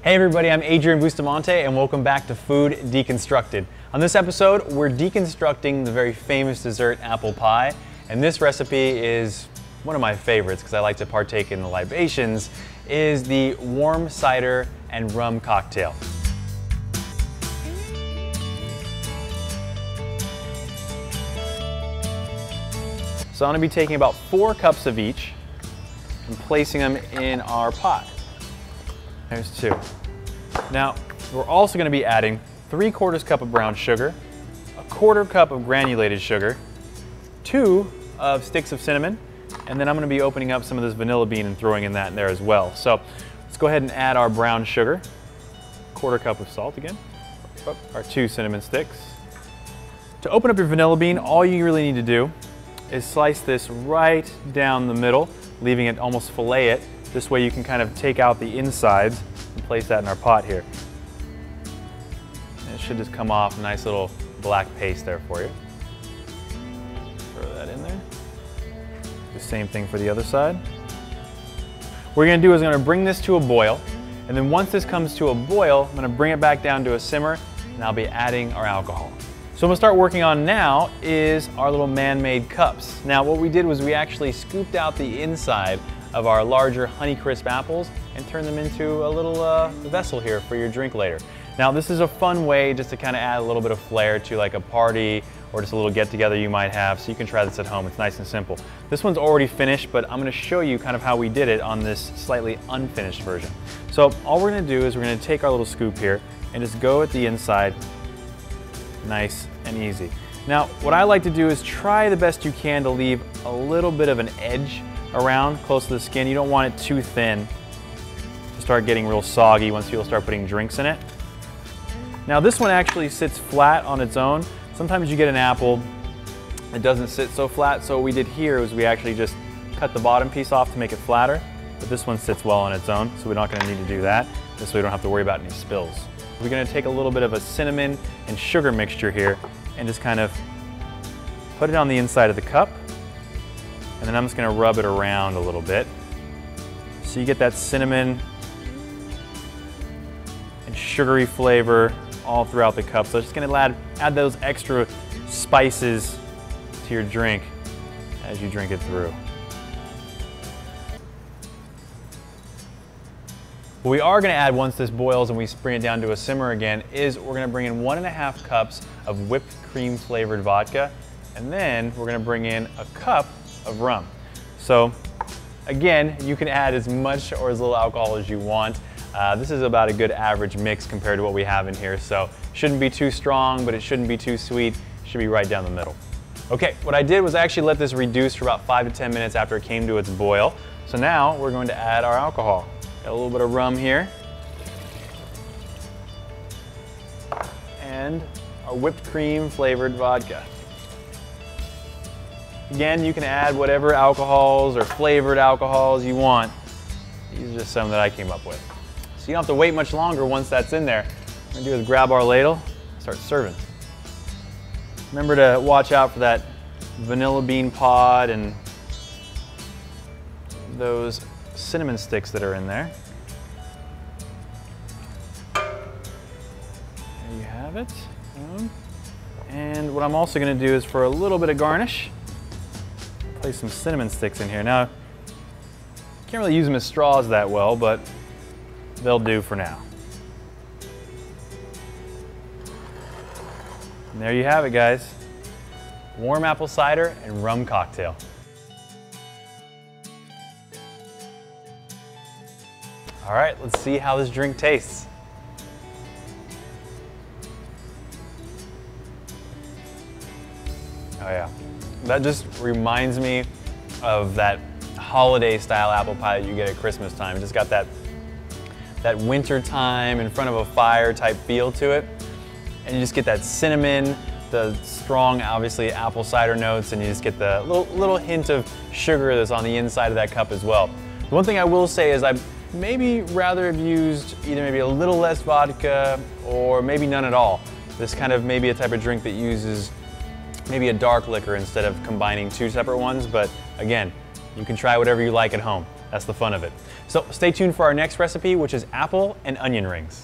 Hey everybody, I'm Adrian Bustamante and welcome back to Food Deconstructed. On this episode, we're deconstructing the very famous dessert apple pie, and this recipe is one of my favorites because I like to partake in the libations, is the warm cider and rum cocktail. So I'm going to be taking about 4 cups of each and placing them in our pot. There's 2. Now, we're also going to be adding 3/4 cup of brown sugar, 1/4 cup of granulated sugar, 2 of sticks of cinnamon, and then I'm going to be opening up some of this vanilla bean and throwing in that in there as well. So let's go ahead and add our brown sugar, 1/4 cup of salt again, our 2 cinnamon sticks. To open up your vanilla bean, all you really need to do is slice this right down the middle, leaving it almost fillet it. This way you can kind of take out the insides and place that in our pot here. And it should just come off a nice little black paste there for you. Throw that in there. The same thing for the other side. What we're going to do is I'm going to bring this to a boil, and then once this comes to a boil, I'm going to bring it back down to a simmer, and I'll be adding our alcohol. So what I'm going to start working on now is our little man-made cups. Now what we did was we actually scooped out the inside of our larger Honeycrisp apples and turned them into a little vessel here for your drink later. Now this is a fun way just to kind of add a little bit of flair to like a party or just a little get-together you might have, so you can try this at home. It's nice and simple. This one's already finished, but I'm going to show you kind of how we did it on this slightly unfinished version. So all we're going to do is we're going to take our little scoop here and just go at the inside, nice and easy. Now what I like to do is try the best you can to leave a little bit of an edge around close to the skin. You don't want it too thin to start getting real soggy once people start putting drinks in it. Now this one actually sits flat on its own. Sometimes you get an apple that doesn't sit so flat, so what we did here was we actually just cut the bottom piece off to make it flatter, but this one sits well on its own, so we're not going to need to do that. This way we don't have to worry about any spills. We're going to take a little bit of a cinnamon and sugar mixture here and just kind of put it on the inside of the cup, and then I'm just going to rub it around a little bit so you get that cinnamon and sugary flavor all throughout the cup. So it's just going to add those extra spices to your drink as you drink it through. What we are going to add once this boils and we bring it down to a simmer again is we're going to bring in 1.5 cups of whipped cream flavored vodka, and then we're going to bring in a cup of rum. So again, you can add as much or as little alcohol as you want. This is about a good average mix compared to what we have in here, so shouldn't be too strong, but it shouldn't be too sweet. It should be right down the middle. Okay, what I did was actually let this reduce for about 5 to 10 minutes after it came to its boil. So now we're going to add our alcohol. Got a little bit of rum here, and our whipped cream flavored vodka. Again, you can add whatever alcohols or flavored alcohols you want. These are just some that I came up with. So you don't have to wait much longer once that's in there. What we're going to do is grab our ladle and start serving. Remember to watch out for that vanilla bean pod and those cinnamon sticks that are in there. There you have it. And what I'm also going to do is, for a little bit of garnish, place some cinnamon sticks in here. Now, can't really use them as straws that well, but they'll do for now. And there you have it, guys. Warm apple cider and rum cocktail. All right, let's see how this drink tastes. Oh yeah, that just reminds me of that holiday style apple pie that you get at Christmas time. It just got that winter time in front of a fire type feel to it. And you just get that cinnamon, the strong, obviously, apple cider notes, and you just get the little hint of sugar that's on the inside of that cup as well. The one thing I will say is I'd maybe rather have used either maybe a little less vodka or maybe none at all. This kind of maybe a type of drink that uses maybe a dark liquor instead of combining 2 separate ones, but again, you can try whatever you like at home. That's the fun of it. So stay tuned for our next recipe, which is apple and onion rings.